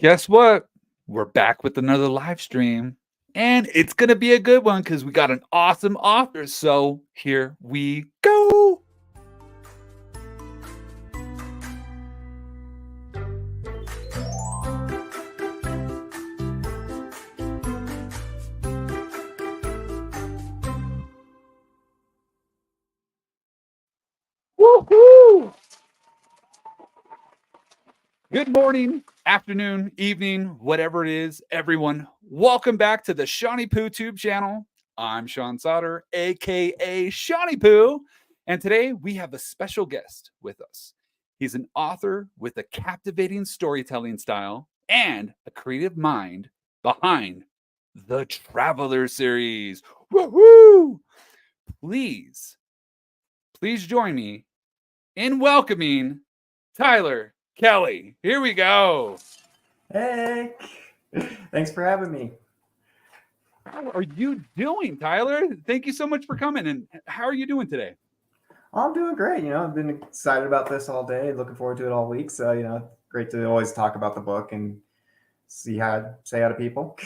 Guess what? We're back with another live stream, and it's going to be a good one because we got an awesome author. So here we go. Woohoo! Good morning, afternoon, evening, whatever it is, everyone. Welcome back to the Seany Poo Tube channel. I'm Sean Sauter, aka Seany Poo, and today we have a special guest with us. He's an author with a captivating storytelling style and a creative mind behind the Traveler series. Woohoo! Please join me in welcoming Tyler Kelley. Here we go. Hey, thanks for having me. How are you doing, Tyler? Thank you so much for coming. And how are you doing today? I'm doing great. I've been excited about this all day, looking forward to it all week. So, great to always talk about the book and say hi to people.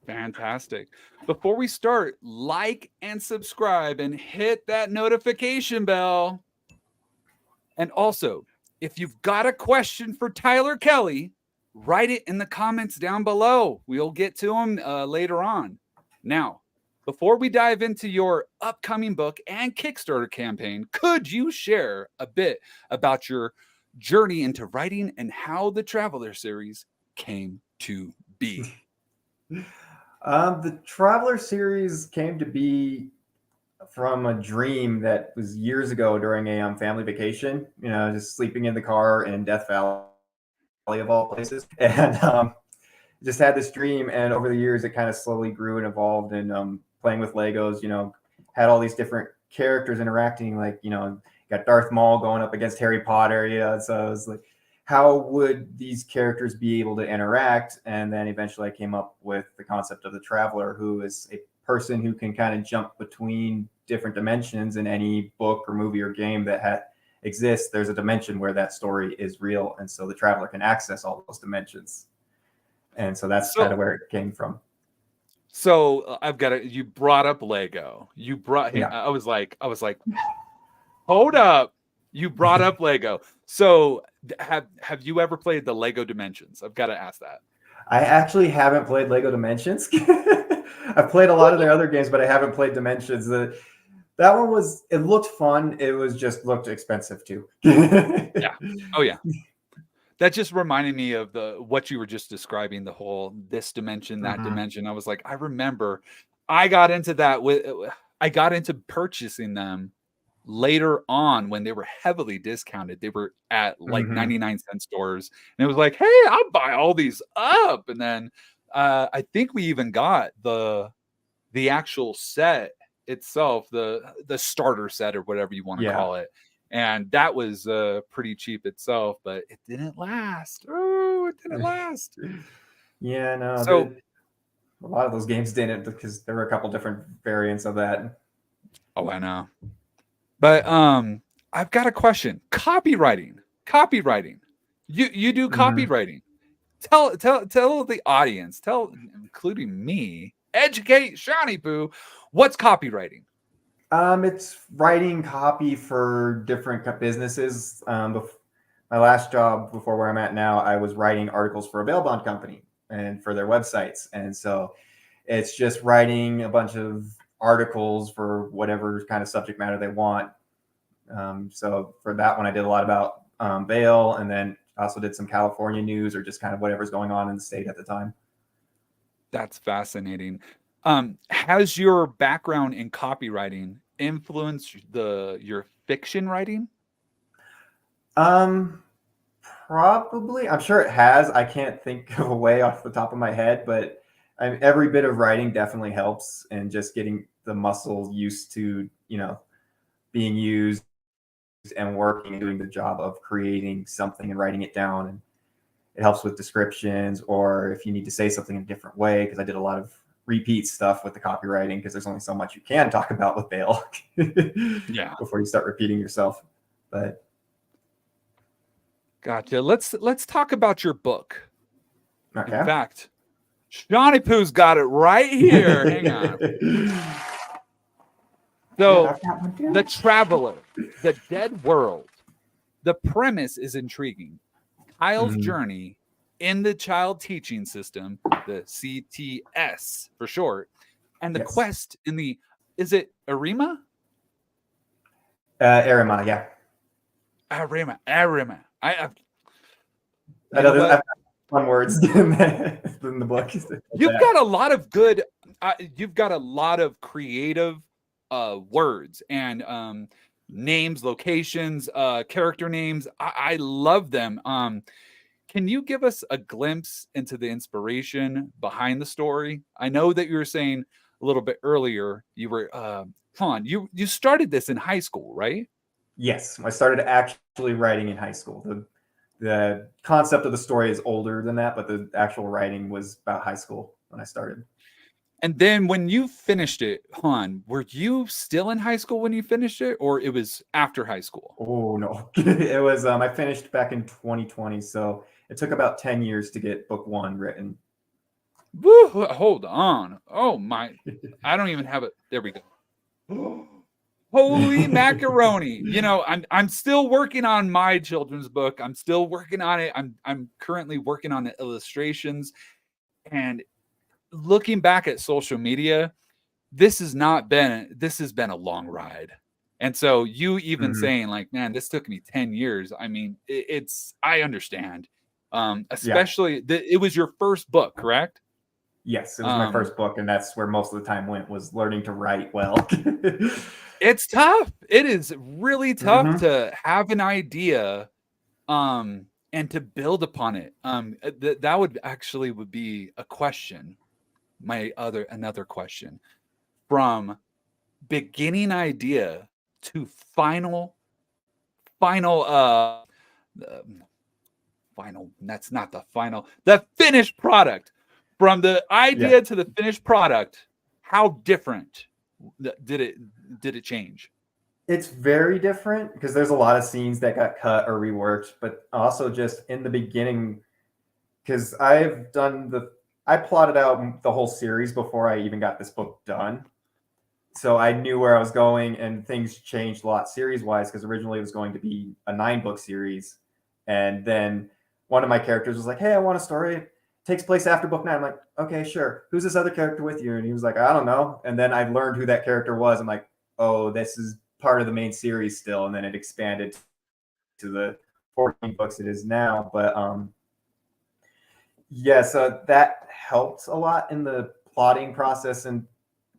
Fantastic. Before we start, like and subscribe and hit that notification bell. And also, if you've got a question for Tyler Kelley, write it in the comments down below. We'll get to them later on. Now, before we dive into your upcoming book and Kickstarter campaign, could you share a bit about your journey into writing and how the Traveler series came to be? The Traveler series came to be from a dream that was years ago during a family vacation. Just sleeping in the car in Death Valley of all places, and just had this dream. And over the years, it kind of slowly grew and evolved. And playing with Legos, had all these different characters interacting. Like got Darth Maul going up against Harry Potter. So I was like, how would these characters be able to interact? And then eventually I came up with the concept of the Traveler, who is a person who can kind of jump between different dimensions in any book or movie or game that exists. There's a dimension where that story is real. And so the Traveler can access all those dimensions. And so that's kind of where it came from. So you brought up Lego. I was like, hold up. You brought up Lego. So have you ever played the Lego Dimensions? I've got to ask that. I actually haven't played Lego Dimensions. I've played a lot of their other games, but I haven't played Dimensions. That one it looked fun. It was just looked expensive too. Yeah. Oh yeah. That just reminded me of what you were just describing, the whole this dimension, that dimension. I was like, I remember I got into purchasing them later on when they were heavily discounted. They were at like 99-cent stores. And it was like, hey, I'll buy all these up. And then I think we even got the actual set itself, the starter set or whatever you want to call it. And that was pretty cheap itself, but it didn't last. Oh, it didn't last. Yeah, no. So a lot of those games didn't, because there were a couple different variants of that. Oh, I know. But I've got a question. Copywriting. You do copywriting. Tell the audience, including me, educate Seany Poo. What's copywriting? It's writing copy for different businesses. My last job before where I'm at now, I was writing articles for a bail bond company and for their websites. And so it's just writing a bunch of articles for whatever kind of subject matter they want. So for that one, I did a lot about bail, and then also did some California news or just kind of whatever's going on in the state at the time. That's fascinating. Has your background in copywriting influenced your fiction writing? Probably. I'm sure it has. I can't think of a way off the top of my head, but every bit of writing definitely helps, and just getting the muscles used to, being used and working and doing the job of creating something and writing it down. And it helps with descriptions, or if you need to say something in a different way, because I did a lot of repeat stuff with the copywriting, because there's only so much you can talk about with bail before you start repeating yourself. But gotcha. Let's talk about your book. In fact, Seany Poo's got it right here. Hang on. So, The Traveler, The Dead World. The premise is intriguing. Kyle's journey in the child teaching system, the CTS for short, and the quest in the, is it Arima? Arima, yeah. Arima. I know there's fun words in the book. You've got a lot of good, you've got a lot of creative words and names, locations, character names. I love them. Can you give us a glimpse into the inspiration behind the story? I know that you were saying a little bit earlier, you were, you started this in high school, right? Yes, I started actually writing in high school. The concept of the story is older than that, but the actual writing was about high school when I started. And then when you finished it, were you still in high school when you finished it, or it was after high school? Oh, no. It was, I finished back in 2020, so it took about 10 years to get book 1 written. Woo, hold on. Oh, my. I don't even have it. There we go. Holy macaroni. You know, I'm still working on my children's book. I'm still working on it. I'm currently working on the illustrations, and looking back at social media, this has been a long ride. And so you even saying like, man, this took me 10 years. I mean, I understand. Especially it was your first book, correct? Yes, it was my first book, and that's where most of the time went, was learning to write well. It's tough. It is really tough to have an idea and to build upon it. That would be a question. Another question. From beginning idea to final, that's not the final, the finished product. From the idea to the finished product, how different did it change? It's very different because there's a lot of scenes that got cut or reworked, but also just in the beginning, because I plotted out the whole series before I even got this book done. So I knew where I was going, and things changed a lot series-wise, because originally it was going to be a 9-book series. And then one of my characters was like, hey, I want a story. It takes place after book 9. I'm like, okay, sure. Who's this other character with you? And he was like, I don't know. And then I learned who that character was. I'm like, oh, this is part of the main series still. And then it expanded to the 14 books it is now. But so that helped a lot in the plotting process.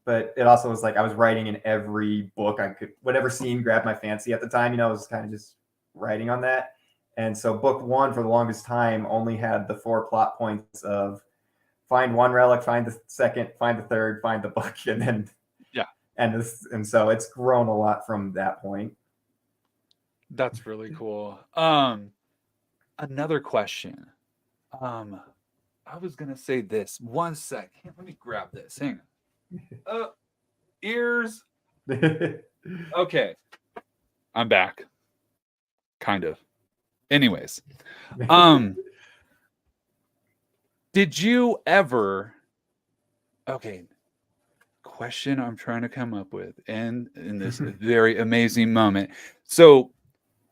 But it also was like I was writing in every book I could, whatever scene grabbed my fancy at the time, I was kind of just writing on that. And so book 1 for the longest time only had the 4 plot points of find 1 relic, find the 2nd, find the 3rd, find the book, and then and so it's grown a lot from that point. That's really cool. Another question. I was gonna say this. 1 sec. Let me grab this. Hang on. Ears. Okay. I'm back. Kind of. Anyways. Did you ever question I'm trying to come up with in this very amazing moment. So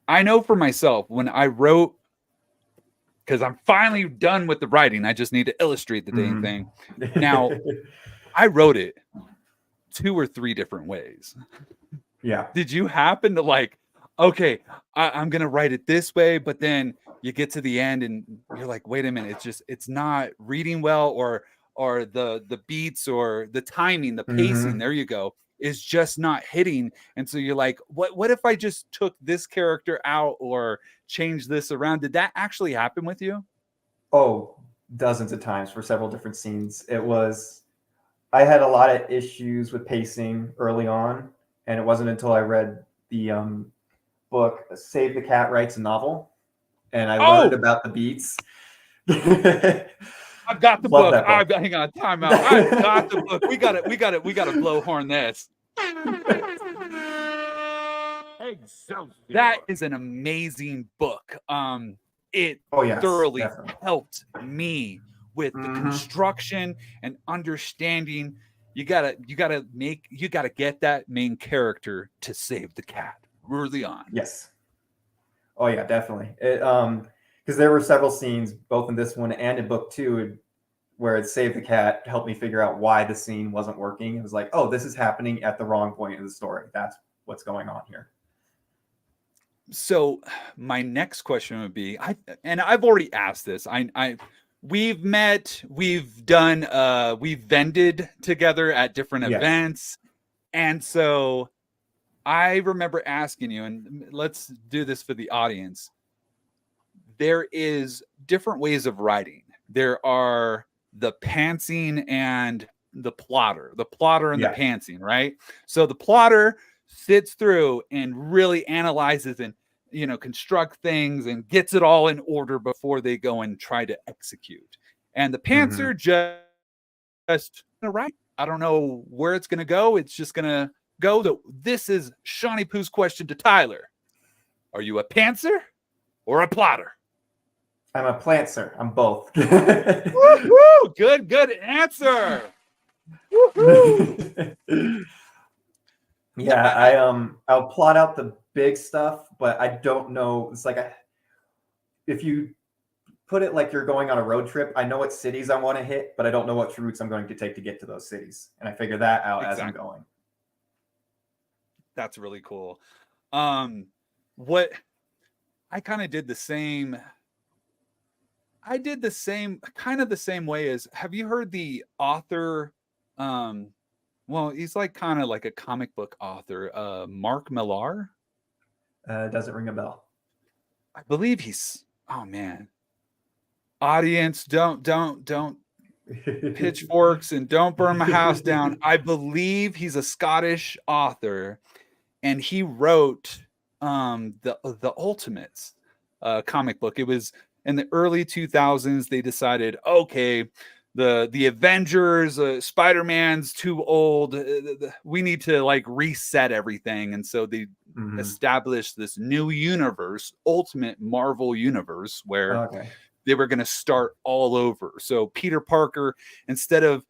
I know for myself, when I wrote, because I'm finally done with the writing, I just need to illustrate the dang thing. Now, I wrote it 2 or 3 different ways. Yeah. Did you happen to like, okay, I'm going to write it this way, but then you get to the end and you're like, wait a minute, it's not reading well, or the beats or the timing, the pacing, there you go, is just not hitting. And so you're like, what if I just took this character out or changed this around? Did that actually happen with you? Oh, dozens of times for several different scenes. I had a lot of issues with pacing early on, and it wasn't until I read the book Save the Cat Writes a Novel, and I learned about the beats. I've got the book. Hang on, time out. I've got the book. We got to blow horn this. That is an amazing book. It thoroughly helped me with the construction and understanding. You gotta get that main character to save the cat early on. Yes. Oh yeah, definitely. It because there were several scenes both in this one and in book 2 where it saved the cat helped me figure out why the scene wasn't working. It was like, oh, this is happening at the wrong point in the story. That's what's going on here. So my next question would be, I've already asked this. We've met, we've done, we've vended together at different events. And so I remember asking you, and let's do this for the audience. There is different ways of writing. There are the pantsing and the plotter and the pantsing, right? So the plotter sits through and really analyzes and construct things and gets it all in order before they go and try to execute. And the pantser just right. I don't know where it's gonna go. It's just gonna go. This is Seany Poo's question to Tyler. Are you a pantser or a plotter? I'm a plantser. I'm both. Woo-hoo! Good answer. Yeah, I'll plot out the big stuff, but I don't know. It's like if you put it like you're going on a road trip, I know what cities I want to hit, but I don't know what routes I'm going to take to get to those cities, and I figure that out as I'm going. That's really cool. What I kind of did the same. I did the same, kind of the same way as, have you heard the author? Well, he's like kind of like a comic book author, Mark Millar. Doesn't ring a bell. I believe he's, oh man. Audience, don't pitchforks and don't burn my house down. I believe he's a Scottish author, and he wrote the Ultimates comic book. It was in the early 2000s. They decided, okay, the Avengers, Spider-Man's too old. We need to like reset everything, and so they established this new universe, Ultimate Marvel Universe, where they were going to start all over. So Peter Parker, instead of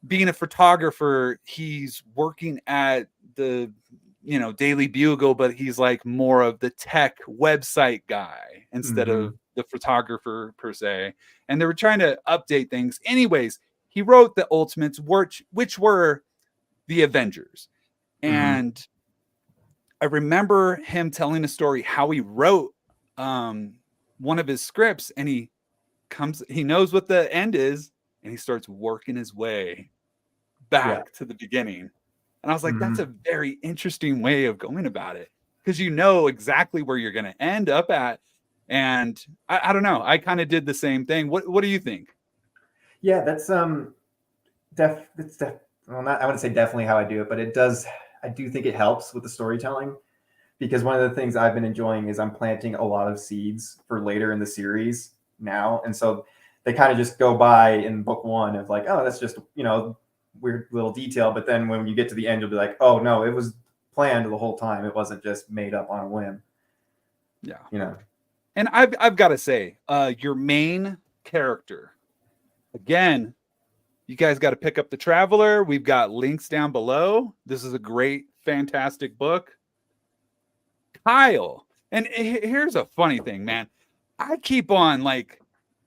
being a photographer, he's working at the Daily Bugle, but he's like more of the tech website guy instead of the photographer per se. And they were trying to update things. Anyways, he wrote the Ultimates, which were the Avengers. And I remember him telling a story how he wrote one of his scripts, and he knows what the end is, and he starts working his way back to the beginning. And I was like, that's a very interesting way of going about it, because you know exactly where you're going to end up at. And I don't know. I kind of did the same thing. What do you think? Yeah, that's well, not, I wouldn't say definitely how I do it, but it does. I do think it helps with the storytelling, because one of the things I've been enjoying is I'm planting a lot of seeds for later in the series now. And so they kind of just go by in book 1 of like, oh, that's just, weird little detail. But then when you get to the end, you'll be like, oh no, it was planned the whole time. It wasn't just made up on a whim. Yeah. And I've got to say, your main character, again, you guys got to pick up The Traveler. We've got links down below. This is a great, fantastic book. Kyle. And here's a funny thing, man. I keep on, like,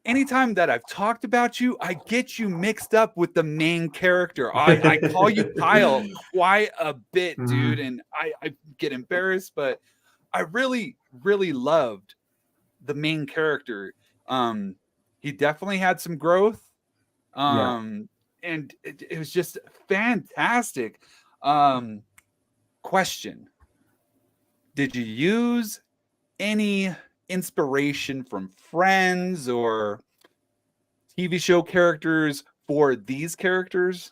anytime that I've talked about you, I get you mixed up with the main character. I call you Kyle quite a bit, dude. And I get embarrassed, but I really, really loved the main character. He definitely had some growth. And it was just fantastic. Question. Did you use any inspiration from Friends or TV show characters for these characters?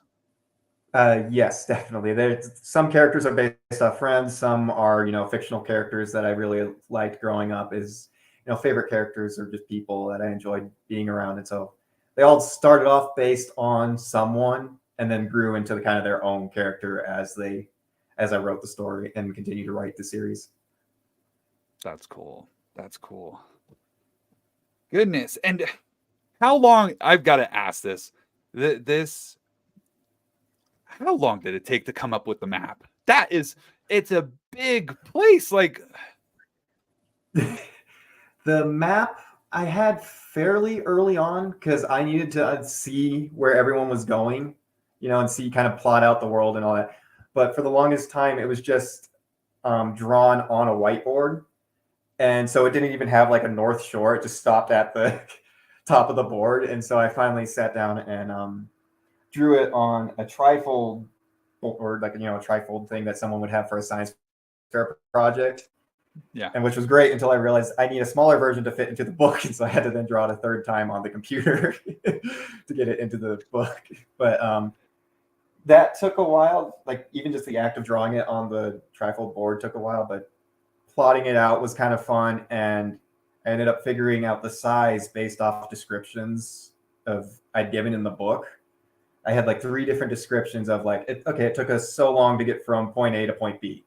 Yes, definitely. There's some characters are based off Friends. Some are, fictional characters that I really liked growing up. Is favorite characters are just people that I enjoyed being around, and so they all started off based on someone and then grew into the kind of their own character as I wrote the story and continue to write the series. That's cool. That's cool. Goodness. And how long, I've got to ask this, this, how long did it take to come up with the map? It's a big place. Like, The map I had fairly early on because I needed to see where everyone was going, and see kind of plot out the world and all that. But for the longest time, it was just drawn on a whiteboard. And so it didn't even have like a North Shore. It just stopped at the top of the board. And so I finally sat down and drew it on a trifold board, like, a trifold thing that someone would have for a science fair project. yeah. And which was great until I realized I need a smaller version to fit into the book. And so I had to then draw it a third time on the computer to get it into the book. But that took a while. Like, even just the act of drawing it on the trifold board took a while, but plotting it out was kind of fun. And I ended up figuring out the size based off descriptions I'd given in the book. I had like 3 different descriptions of like, it took us so long to get from point A to point B.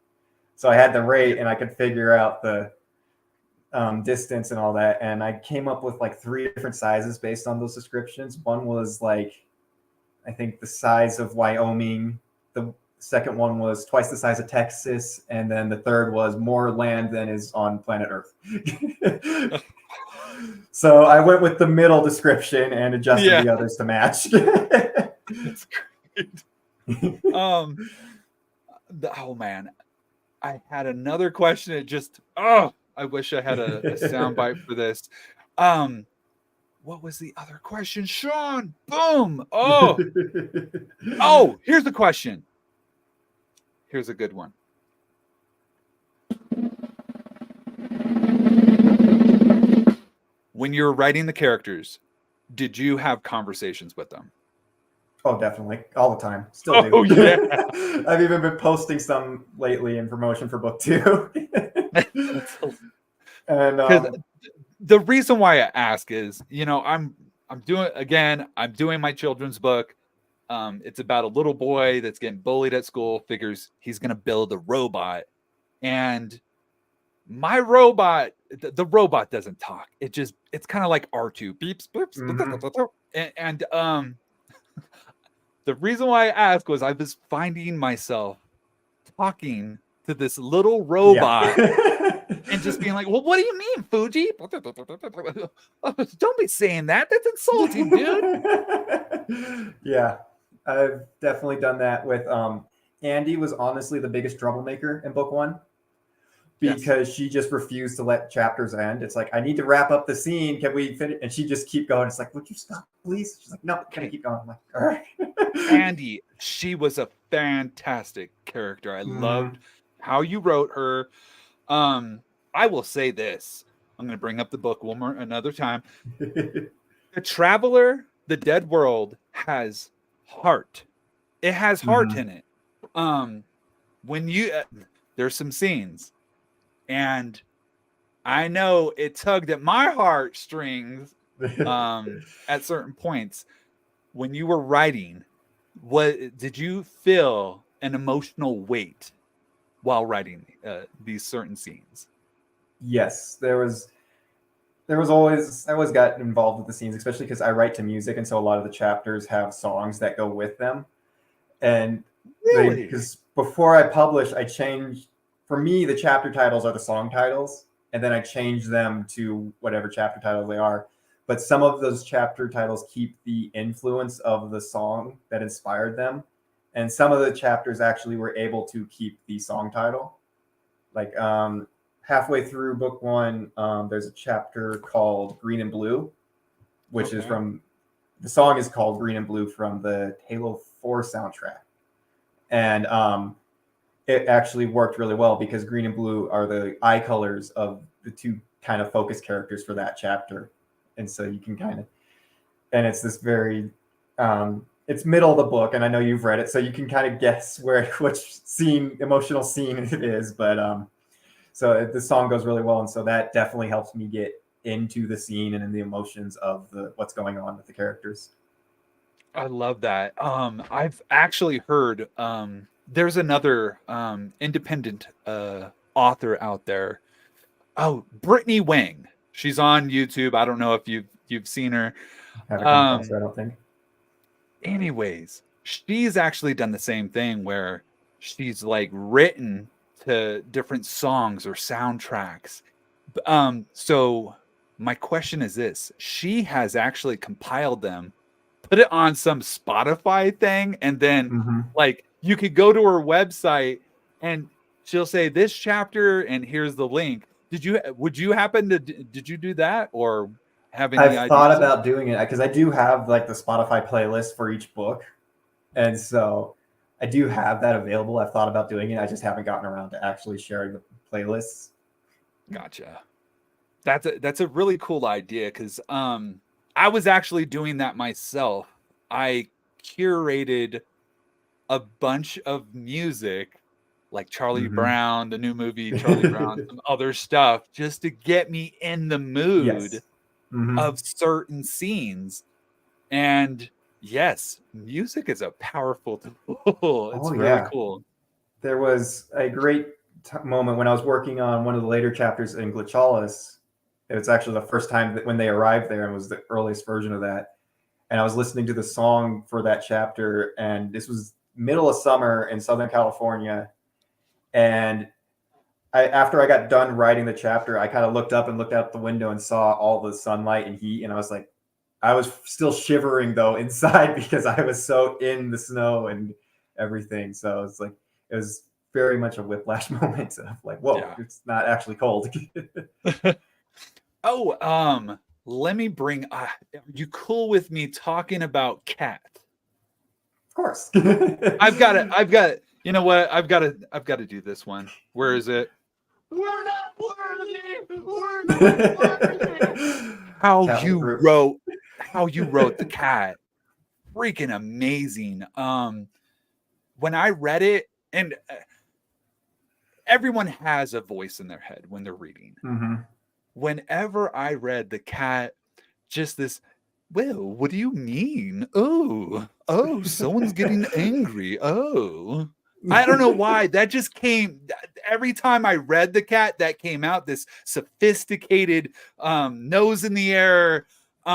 So I had the rate and I could figure out the distance and all that. And I came up with like 3 different sizes based on those descriptions. One was like, I think the size of Wyoming. The second one was twice the size of Texas. And then the third was more land than is on planet Earth. So I went with the middle description and adjusted the others to match. That's great. Oh man. I had another question. It just, I wish I had a soundbite for this. What was the other question, Sean? Boom. Oh, here's the question. Here's a good one. When you're writing the characters, did you have conversations with them? Oh, definitely. All the time. Still do. Oh, yeah. I've even been posting some lately in promotion for book 2. And the reason why I ask is, I'm doing my children's book. It's about a little boy that's getting bullied at school, figures he's going to build a robot. And my robot, the robot doesn't talk. It's kind of like R2, beeps, blips. Mm-hmm. And the reason why I asked was I was finding myself talking to this little robot and just being like, well, what do you mean, Fuji? Don't be saying that. That's insulting, dude. Yeah, I've definitely done that with Andy was honestly the biggest troublemaker in book 1 because she just refused to let chapters end. It's like, I need to wrap up the scene. Can we finish? And she just keep going. It's like, would you stop, please? She's like, no, can I keep going? I'm like, all right. Andy, she was a fantastic character. I loved how you wrote her. I will say this. I'm going to bring up the book another time. The Traveler, the Dead World has heart. It has heart in it. When you there's some scenes, and I know it tugged at my heartstrings at certain points. When you were writing, what did you feel an emotional weight while writing these certain scenes? Yes, there was always, I always got involved with the scenes, especially because I write to music, and so a lot of the chapters have songs that go with them. And because before I publish, I changed, for me, the chapter titles are the song titles, and then I change them to whatever chapter titles they are. But some of those chapter titles keep the influence of the song that inspired them. And some of the chapters actually were able to keep the song title. Like halfway through book 1, there's a chapter called Green and Blue, which is from, the song is called Green and Blue from the Halo 4 soundtrack. And it actually worked really well because green and blue are the eye colors of the 2 kind of focus characters for that chapter. And so you can kind of, and it's this very, it's middle of the book, and I know you've read it, so you can kind of guess which emotional scene it is. But so the song goes really well, and so that definitely helps me get into the scene and in the emotions of what's going on with the characters. I love that. I've actually heard there's another independent author out there. Oh, Brittany Wang. She's on YouTube. I don't know if you've seen her. Haven't come across her, I don't think. Anyways, she's actually done the same thing where she's like written to different songs or soundtracks. So my question is this: she has actually compiled them, put it on some Spotify thing, and then like you could go to her website and she'll say this chapter and here's the link. Would you happen to did you do that or have any I've thought ideas? about doing it because I do have like the Spotify playlist for each book. And so I do have that available. I've thought about doing it. I just haven't gotten around to actually sharing the playlists. Gotcha. That's a really cool idea because I was actually doing that myself. I curated a bunch of music like Charlie Brown, the new movie Charlie Brown, some other stuff just to get me in the mood of certain scenes. And yes, music is a powerful tool. It's really cool. There was a great moment when I was working on one of the later chapters in Glitchalis. It's actually the first time that when they arrived there and was the earliest version of that. And I was listening to the song for that chapter, and this was middle of summer in Southern California. And after I got done writing the chapter, I kind of looked up and looked out the window and saw all the sunlight and heat. And I was like, I was still shivering though inside because I was so in the snow and everything. So it's like, it was very much a whiplash moment of like, whoa, it's not actually cold. Let me bring, are you cool with me talking about Cat? Of course. I've got it. You know what? I've got to do this one. Where is it? We're not worthy. We're not worthy. How you wrote the Cat. Freaking amazing. When I read it, and everyone has a voice in their head when they're reading. Whenever I read the Cat, just this, well, what do you mean? Oh, someone's getting angry. Oh, I don't know why. That just came every time I read the Cat, that came out, this sophisticated nose in the air. But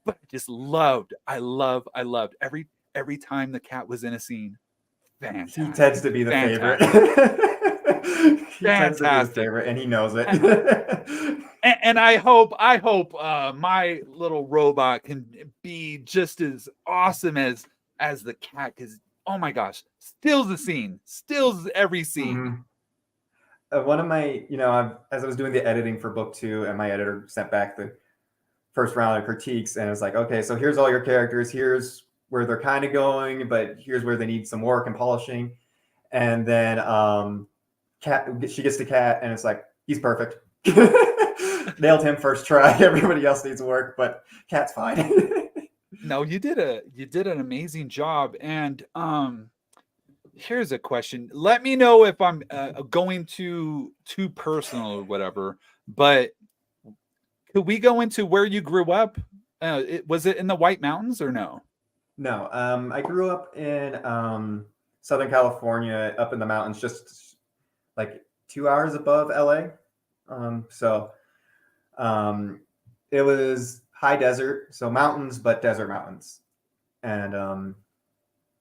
I just loved every time the Cat was in a scene. Fantastic. He tends to be the favorite. He tends to be the favorite, and he knows it. and I hope my little robot can be just as awesome as the Cat, because oh my gosh, steals the scene, steals every scene. One of my, as I was doing the editing for book 2, and my editor sent back the first round of critiques, and it was like, okay, so here's all your characters, here's where they're kind of going, but here's where they need some work and polishing. And then she gets to Cat, and it's like, he's perfect. Nailed him first try. Everybody else needs work, but Cat's fine. No, you did an amazing job. And here's a question. Let me know if I'm going too personal or whatever, but could we go into where you grew up? Was it in the White Mountains or no? No, I grew up in Southern California, up in the mountains, just like 2 hours above LA. It was high desert, so mountains, but desert mountains. And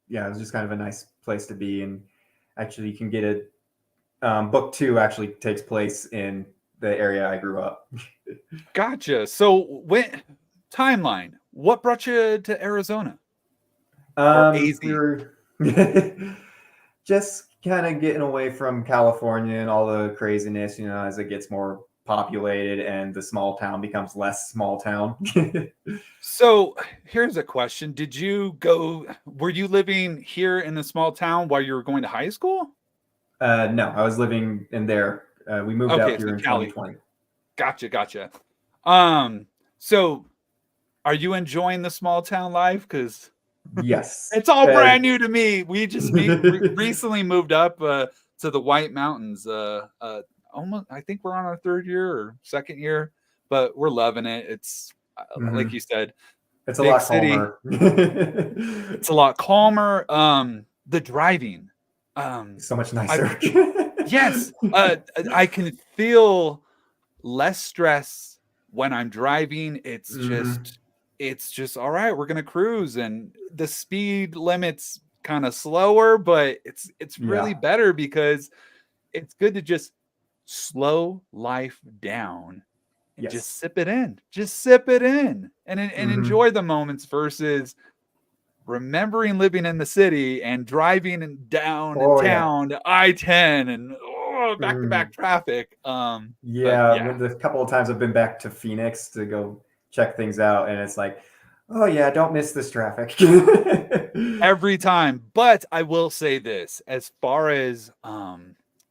it was just kind of a nice place to be. And actually, you can get it. Book 2 actually takes place in the area I grew up. Gotcha. So timeline, what brought you to Arizona? We were just kind of getting away from California and all the craziness, as it gets more populated and the small town becomes less small town. So here's a question. Were you living here in the small town while you were going to high school? No, I was living in there. We moved out here in Kelley. 2020. Gotcha. So are you enjoying the small town life? Because yes, it's all brand new to me. We just recently moved up to the White Mountains. Almost, I think we're on our 3rd year or 2nd year, but we're loving it. It's like you said, it's a lot calmer. It's a lot calmer. The driving, so much nicer. Yes, I can feel less stress when I'm driving. It's just it's just all right, we're gonna cruise, and the speed limit's kind of slower, but it's really Yeah. better because it's good to just slow life down and Yes. just sip it in. Just sip it in and Hmm. enjoy the moments versus remembering living in the city and driving down in Oh yeah. town to I-10 and back to Mhm. back traffic. But Yeah, yeah, when the couple of times I've been back to Phoenix to go check things out, and it's like, oh yeah, don't miss this traffic. every time. But I will say this, as far as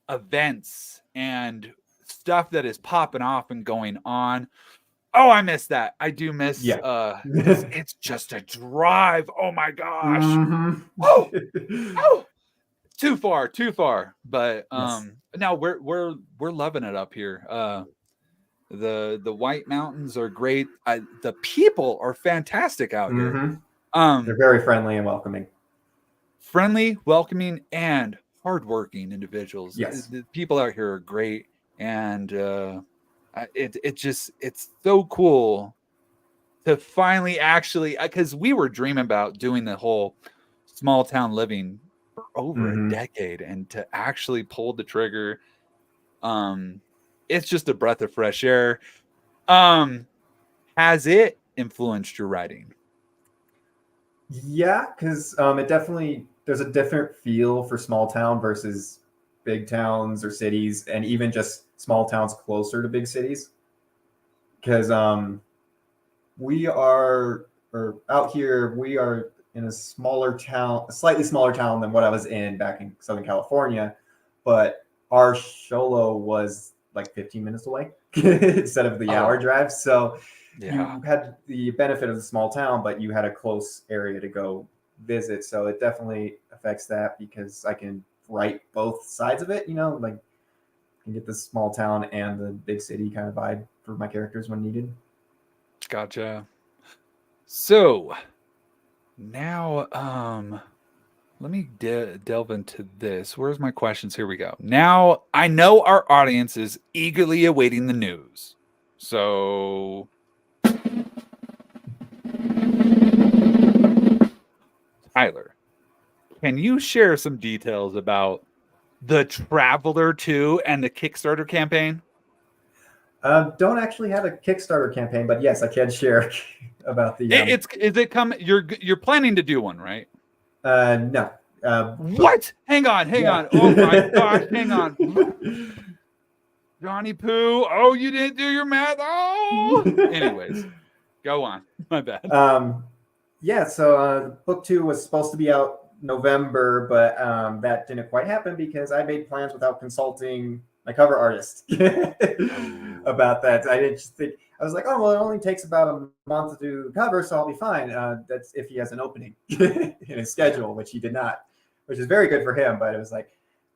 events and stuff that is popping off and going on, oh, I miss that. I do miss Yeah. because it's just a drive. Oh my gosh. Hmm. Oh, oh, too far. But Yes. now we're loving it up here. The White Mountains are great. The people are fantastic out here. Hmm. They're Um, very friendly and welcoming. Friendly, welcoming, and hardworking individuals. Yes. The people out here are great, and it's so cool to finally actually, because we were dreaming about doing the whole small town living for over a Hmm. decade, and to actually pull the trigger, um, it's just a breath of fresh air. Um, has it influenced your writing? Yeah, because it definitely there's a different feel for small town versus big towns or cities, and even just small towns closer to big cities. Because we are or out here we are in a smaller town, a slightly smaller town than what I was in back in Southern California, but our Sholo was like 15 minutes away instead of the hour Oh, drive. So yeah, you had the benefit of the small town, but you had a close area to go visit. So it definitely affects that because I can write both sides of it, like I can get the small town and the big city kind of vibe for my characters when needed. gotcha. So now, let me delve into this. Where's my questions? Here we go. Now, I know our audience is eagerly awaiting the news. So, Tyler, can you share some details about the Traveler 2 and the Kickstarter campaign? Don't actually have a Kickstarter campaign, but yes, I can share about the. It's is it coming? You're planning to do one, right? No. But What? Hang on, hang yeah. on. Oh my gosh, hang on. Johnny Poo. Oh, you didn't do your math. Oh. Anyways, go on. My bad. um, yeah. So book two was supposed to be out November, but that didn't quite happen because I made plans without consulting my cover artist Oh, about that. I didn't just think. I was like, oh well, it only takes about a month to do the cover, so I'll be fine. That's if he has an opening in his schedule, which he did not, which is very good for him. But it was like,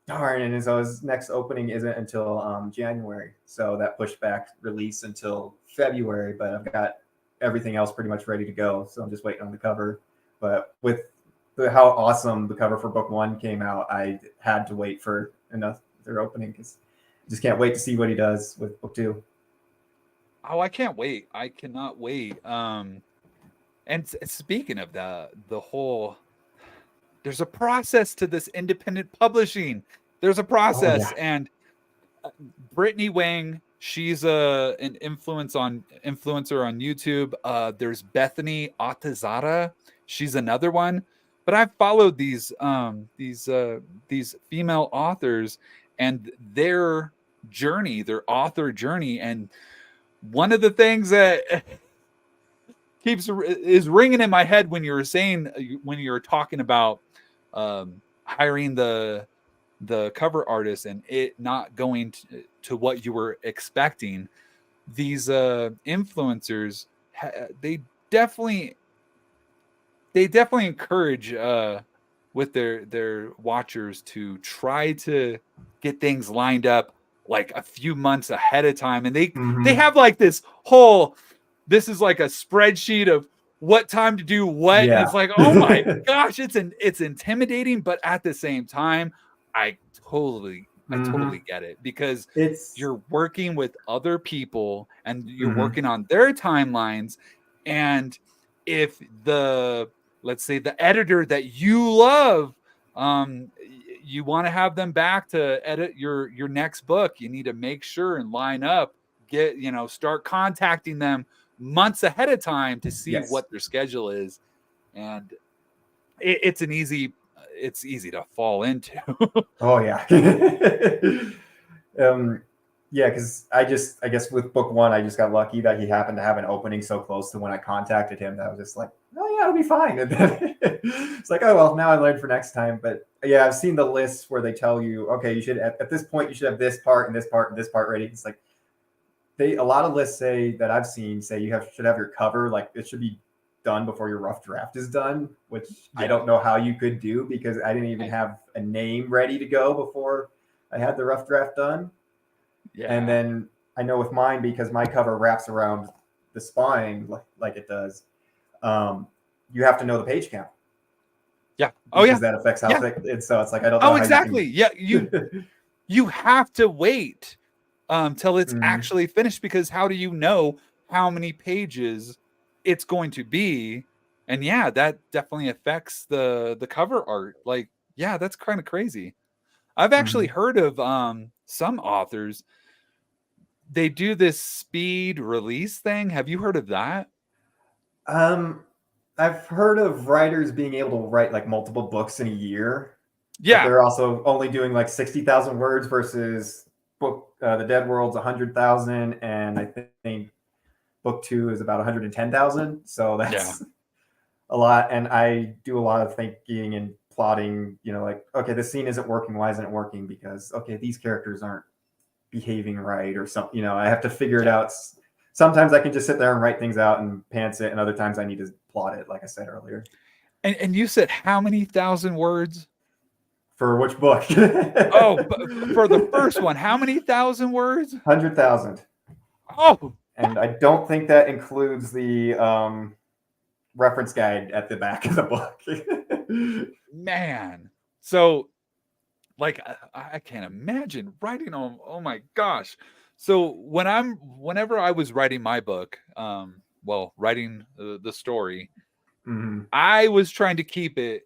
darn, and so his next opening isn't until January, so that pushed back release until February. But I've got everything else pretty much ready to go, so I'm just waiting on the cover. But with how awesome the cover for book one came out, I had to wait for their opening because just can't wait to see what he does with book two. oh, I can't wait. I cannot wait. And speaking of the whole, there's a process to this independent publishing. There's a Oh process, yeah. and Brittany Wang, she's an influencer on YouTube. There's Bethany Atazada, she's another one. But I've followed these female authors and their journey, their author journey, and one of the things that keeps is ringing in my head when you were saying, when you were talking about hiring the cover artist and it not going to what you were expecting. These influencers, they definitely definitely encourage with their watchers to try to get things lined up like a few months ahead of time, and they Mm-hmm. have like this whole, this is like a spreadsheet of what time to do what, and it's Yeah. like, oh my gosh, it's intimidating, but at the same time, i I Mm-hmm. totally get it, because It's you're working with other people and you're mm-hmm. working on their timelines, and if let's say the editor that you love, you want to have them back to edit your next book, you need to make sure and line up, start contacting them months ahead of time to see Yes. what their schedule is. And it's easy to fall into. Oh yeah. Yeah, because I guess with book one, I just got lucky that he happened to have an opening so close to when I contacted him that I was just like, oh yeah, it'll be fine. And then it's like, oh well, now I learned for next time. But yeah, I've seen the lists where they tell you, okay, you should at this point you should have this part and this part and this part ready. It's like a lot of lists that I've seen say you should have your cover, like it should be done before your rough draft is done, which I don't know how you could do because I didn't even have a name ready to go before I had the rough draft done. Yeah. And then I know with mine, because my cover wraps around the spine like it does, you have to know the page count. Yeah. Oh yeah. Because that affects how thick. And so it's like, I don't know. Oh, exactly. Yeah. You have to wait till it's actually finished, because how do you know how many pages it's going to be? And yeah, that definitely affects the cover art. Like, yeah, that's kind of crazy. I've actually heard of some authors, they do this speed release thing. Have you heard of that? I've heard of writers being able to write like multiple books in a year. Yeah. But they're also only doing like 60,000 words versus book The Dead World's 100,000, and I think book 2 is about 110,000. So that's a lot. And I do a lot of thinking and plotting, like, okay, this scene isn't working. Why isn't it working? Because, okay, these characters aren't behaving right or something. I have to figure it out. Sometimes I can just sit there and write things out and pants it, and other times I need to plot it, like I said earlier. And you said how many thousand words? For which book? Oh, for the first one, how many thousand words? 100,000. Oh. And I don't think that includes the reference guide at the back of the book. Man. So, like, I can't imagine writing on. Oh my gosh. So whenever I was writing my book, writing the story, I was trying to keep it.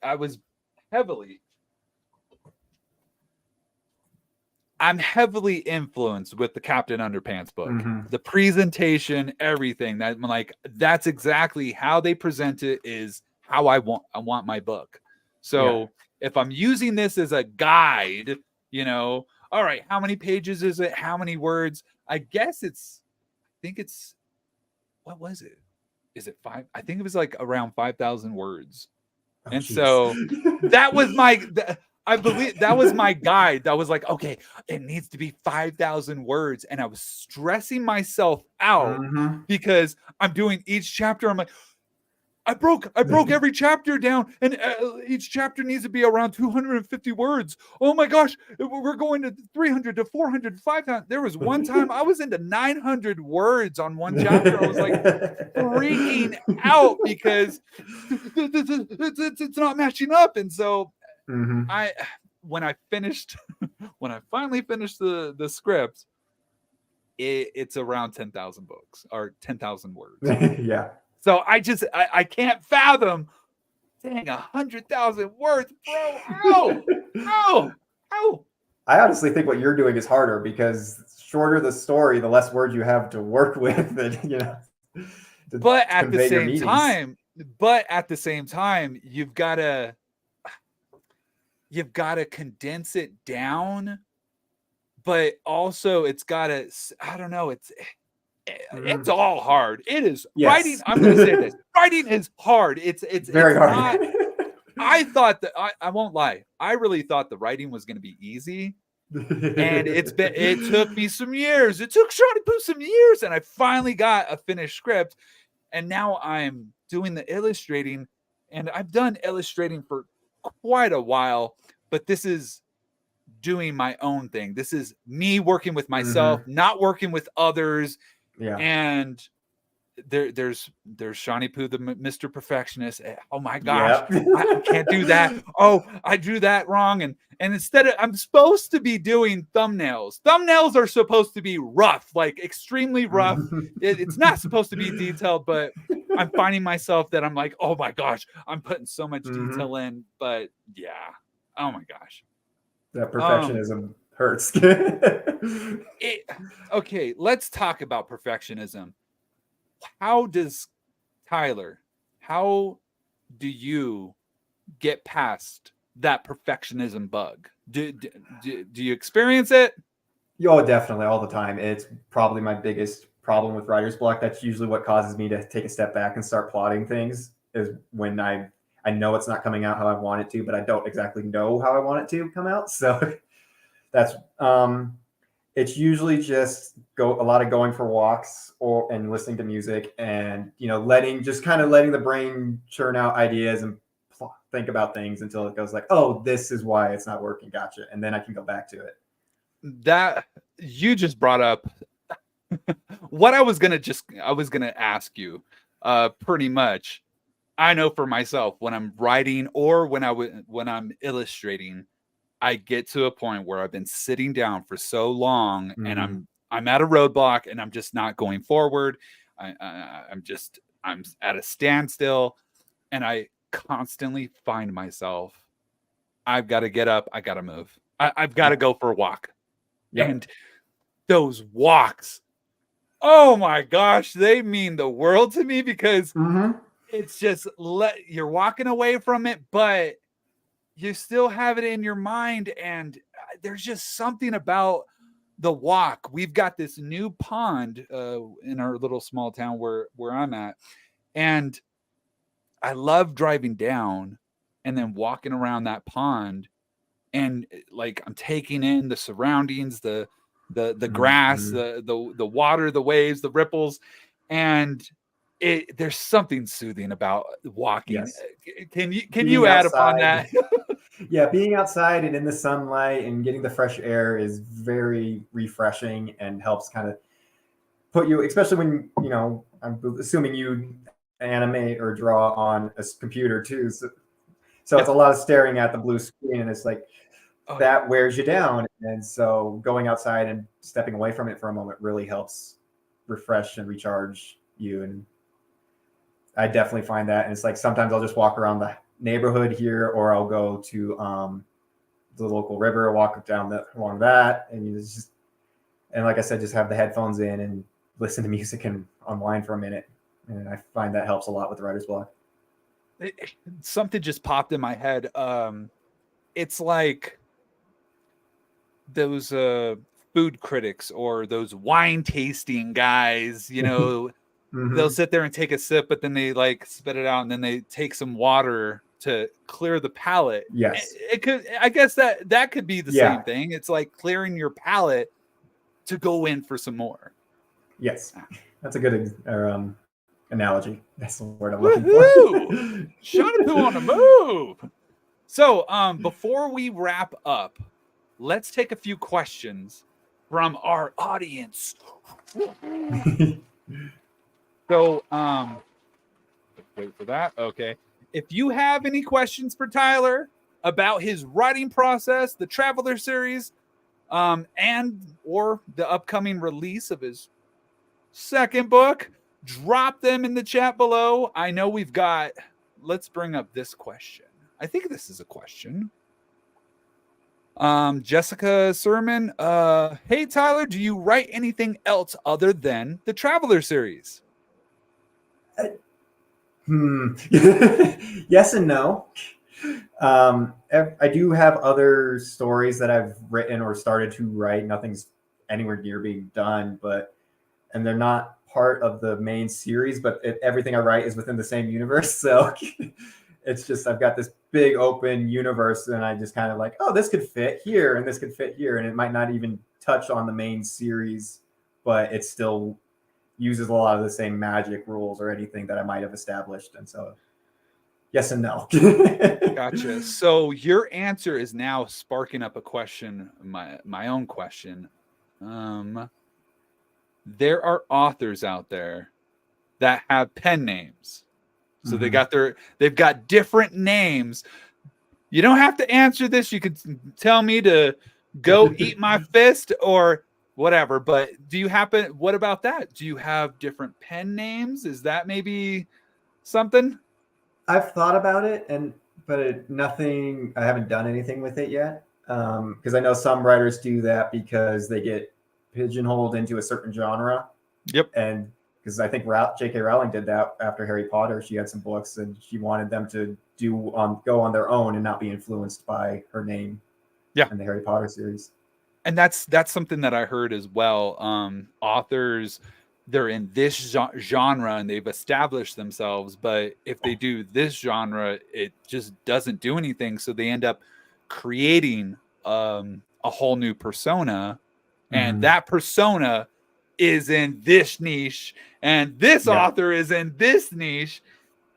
I'm heavily influenced with the Captain Underpants book. The presentation, everything. That's exactly how they present it is how I want my book. So if I'm using this as a guide, all right, how many pages is it? How many words? I guess what was it? Is it 5? I think it was like around 5,000 words. Oh, and geez. So that was I believe that was my guide. That was like, okay, it needs to be 5,000 words. And I was stressing myself out because I'm doing each chapter. I'm like, I broke every chapter down, and each chapter needs to be around 250 words. Oh my gosh, we're going to 300 to 400 to 500. There was one time I was into 900 words on one chapter. I was like freaking out because it's not matching up. And so when I finally finished the script, it's around 10,000 books or 10,000 words. Yeah. So I can't fathom, dang, 100,000 words, bro. Ow. I honestly think what you're doing is harder, because shorter the story, the less words you have to work with. But at the same time, you've got to condense it down. But also, it's got to, I don't know, it's all hard. It is writing. I'm going to say this. Writing is hard. It's very hard. I thought that I won't lie. I really thought the writing was going to be easy. And it took me some years. It took Seany Poo some years. And I finally got a finished script. And now I'm doing the illustrating. And I've done illustrating for quite a while. But this is doing my own thing. This is me working with myself, not working with others. Yeah. And there's Seany Poo, the Mr. Perfectionist. Oh my gosh, I can't do that. Oh, I drew that wrong. And instead I'm supposed to be doing thumbnails. Thumbnails are supposed to be rough, like extremely rough. It's not supposed to be detailed, but I'm finding myself that I'm like, oh my gosh, I'm putting so much Mhm. detail in, but yeah. Oh my gosh. That perfectionism hurts. Okay, let's talk about perfectionism. How does Tyler, how do you get past that perfectionism bug? Do you experience it? Oh, definitely, all the time. It's probably my biggest problem with writer's block. That's usually what causes me to take a step back and start plotting things. Is when I know it's not coming out how I want it to, but I don't exactly know how I want it to come out. So that's it's usually just a lot of going for walks and listening to music, and letting the brain churn out ideas and think about things until it goes like, oh, this is why it's not working, gotcha, and then I can go back to it. That you just brought up what I was gonna ask you. Pretty much, I know for myself when I'm writing or when I'm illustrating, I get to a point where I've been sitting down for so long and Mm-hmm. I'm at a roadblock and I'm just not going forward. I'm at a standstill, and I constantly find myself, I've got to get up, I got to move, I've got to Yeah. go for a walk, Yep. and those walks, oh my gosh, they mean the world to me because Mm-hmm. it's just you're walking away from it, but you still have it in your mind, and there's just something about the walk. We've got this new pond in our little small town where I'm at, and I love driving down and then walking around that pond, and like I'm taking in the surroundings, the grass, Mm-hmm. the water, the waves, the ripples, and there's something soothing about walking. Yes. Can you Being add upon outside. that? Yeah, being outside and in the sunlight and getting the fresh air is very refreshing and helps kind of put you, especially when, I'm assuming you animate or draw on a computer too. So it's Yeah. a lot of staring at the blue screen, and it's like Oh yeah. that wears you down. And so going outside and stepping away from it for a moment really helps refresh and recharge you. And I definitely find that. And it's like sometimes I'll just walk around the neighborhood here, or I'll go to the local river, walk along that, and it's just, and like I said, just have the headphones in and listen to music and unwind for a minute. And I find that helps a lot with the writer's block. Something just popped in my head. It's like those food critics or those wine tasting guys, they'll Mm-hmm. sit there and take a sip, but then they like spit it out, and then they take some water to clear the palate. Yes. It could, I guess that could be the Yeah. same thing. It's like clearing your palate to go in for some more. Yes. That's a good analogy. That's the word I'm looking for. Woohoo! Seany Poo on the move. So, before we wrap up, let's take a few questions from our audience. So, wait for that. Okay. If you have any questions for Tyler about his writing process, the Traveler series, and or the upcoming release of his second book, drop them in the chat below. I know let's bring up this question. I think this is a question. Jessica Sermon, hey Tyler, do you write anything else other than the Traveler series? Yes and no. I do have other stories that I've written or started to write. Nothing's anywhere near being done, and they're not part of the main series, but everything I write is within the same universe. So it's just, I've got this big open universe, and I just kind of like, oh, this could fit here and this could fit here. And it might not even touch on the main series, but it still uses a lot of the same magic rules or anything that I might have established. And so yes and no. Gotcha. So your answer is now sparking up a question, my own question. There are authors out there that have pen names. So they've got different names. You don't have to answer this. You could tell me to go eat my fist or whatever. But what about that? Do you have different pen names? Is that maybe something? I've thought about it, but nothing. I haven't done anything with it yet. Because I know some writers do that because they get pigeonholed into a certain genre, Yep. and because I think J.K. Rowling did that after Harry Potter. She had some books, and she wanted them to go on their own and not be influenced by her name. Yeah. In the Harry Potter series. And that's something that I heard as well. Authors, they're in this genre and they've established themselves, but if they do this genre, it just doesn't do anything. So they end up creating a whole new persona, and that persona is in this niche, and this author is in this niche.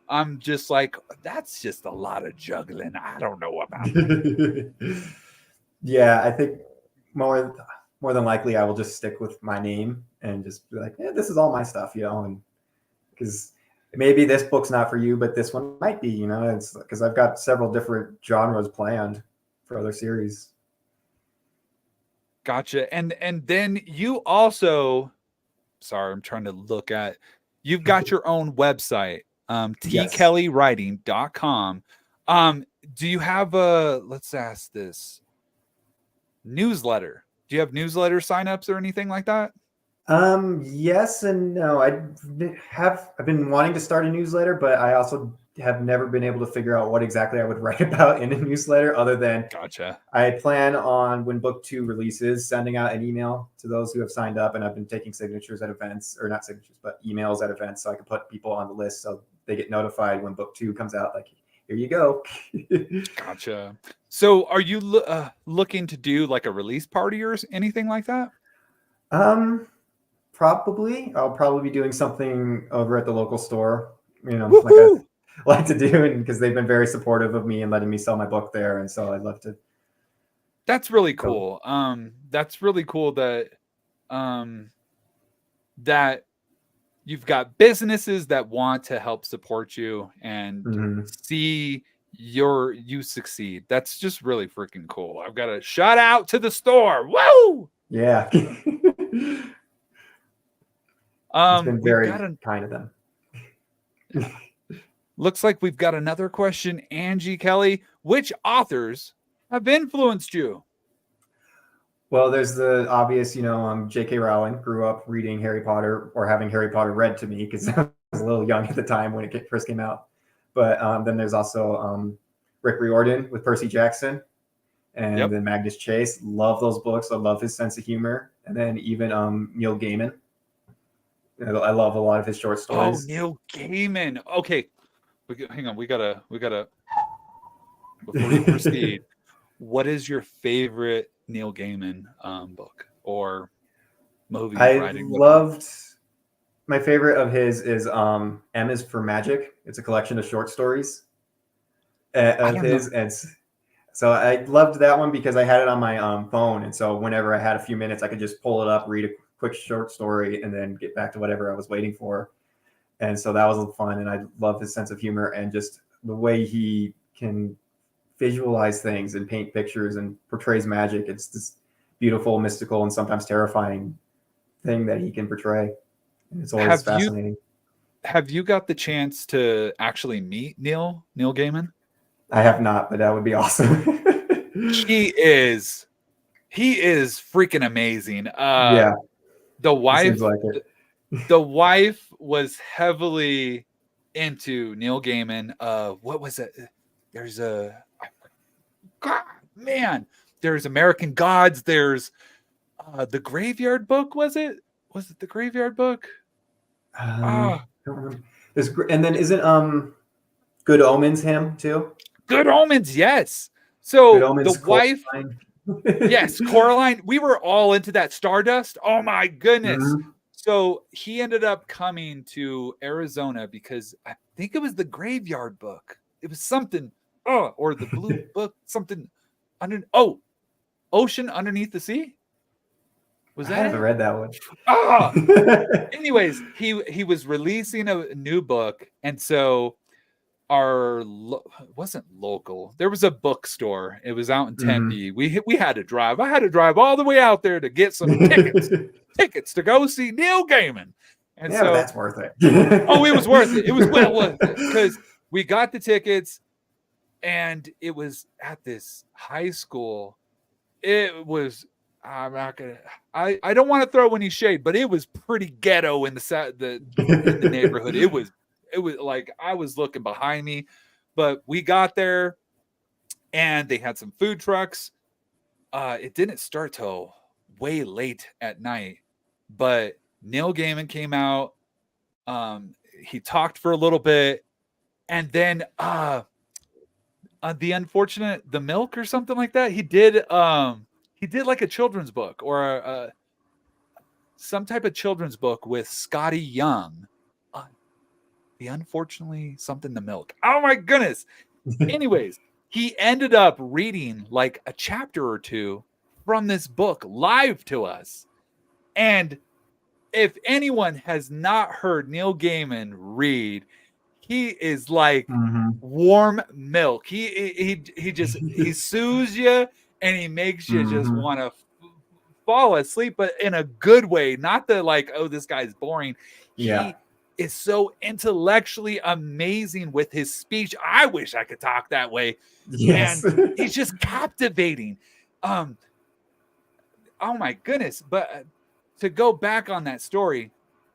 I'm just like, that's just a lot of juggling. I don't know about that. Yeah, I think more than likely I will just stick with my name and just be like, yeah, this is all my stuff, and because maybe this book's not for you, but this one might be, it's because I've got several different genres planned for other series. Gotcha. And then you also, sorry, I'm trying to look at, you've got your own website, tkellywriting.com. Do you have let's ask this, newsletter? Do you have newsletter signups or anything like that? Yes and no. I've been wanting to start a newsletter, but I also have never been able to figure out what exactly I would write about in a newsletter other than gotcha. I plan on, when book 2 releases, sending out an email to those who have signed up, and I've been taking signatures at events, or not signatures, but emails at events, so I can put people on the list so they get notified when book 2 comes out, like, here you go. Gotcha. So are you looking to do like a release party or anything like that? Probably. I'll probably be doing something over at the local store, like I like to do, and because they've been very supportive of me and letting me sell my book there, and so I'd love to. That's really cool. That's really cool that that you've got businesses that want to help support you and see you succeed. That's just really freaking cool. I've got a shout out to the store. Woo! Yeah. It's been very kind of them. Looks like we've got another question. Angie Kelley, which authors have influenced you? Well, there's the obvious, J.K. Rowling. Grew up reading Harry Potter, or having Harry Potter read to me, because I was a little young at the time when it first came out. But then there's also Rick Riordan with Percy Jackson, and then Magnus Chase. Love those books. I love his sense of humor. And then even Neil Gaiman. I love a lot of his short stories. Oh, Neil Gaiman. Okay. Hang on. We gotta, before you proceed, what is your favorite Neil Gaiman book or movie? My favorite of his is M is for Magic. It's a collection of short stories of his. And so I loved that one because I had it on my phone. And so whenever I had a few minutes, I could just pull it up, read a quick short story, and then get back to whatever I was waiting for. And so that was fun. And I love his sense of humor and just the way he can visualize things and paint pictures and portrays magic. It's this beautiful, mystical, and sometimes terrifying thing that he can portray. And it's always fascinating. Have you got the chance to actually meet Neil Gaiman? I have not, but that would be awesome. He is freaking amazing. Yeah. The wife, seems like it. The wife was heavily into Neil Gaiman. What was it? There's American Gods. There's the Graveyard Book. Was it the Graveyard Book? I don't remember. And then isn't Good Omens him too? Good Omens, yes. So Omens, the wife, yes, Coraline. We were all into that Stardust. Oh my goodness. Mm-hmm. So he ended up coming to Arizona because I think it was the Graveyard Book. It was something, or the Blue Book, something Ocean Underneath the Sea. Was that? I haven't read that one. Anyways, he was releasing a new book, and so wasn't local. There was a bookstore. It was out in Tempe. We had to drive. I had to drive all the way out there to get some tickets to go see Neil Gaiman. And Yeah, but so, that's worth it. oh, it was worth it. It was well worth it because we got the tickets, and it was at this high school. It was. I'm not gonna. I don't want to throw any shade, but it was pretty ghetto in in the neighborhood. It was like I was looking behind me, but we got there, and they had some food trucks. It didn't start till way late at night, but Neil Gaiman came out. He talked for a little bit, and then the unfortunate the milk or something like that. He did like a children's book or some type of children's book with Scotty Young. The unfortunately something the milk. Oh my goodness. Anyways, he ended up reading like a chapter or two from this book live to us. And if anyone has not heard Neil Gaiman read, he is like warm milk. He just he soothes you and he makes you just want to fall asleep, but in a good way, not the like, oh, this guy's boring. Yeah. He is so intellectually amazing with his speech. I wish I could talk that way. Yes. And he's just captivating. Oh my goodness. But to go back on that story,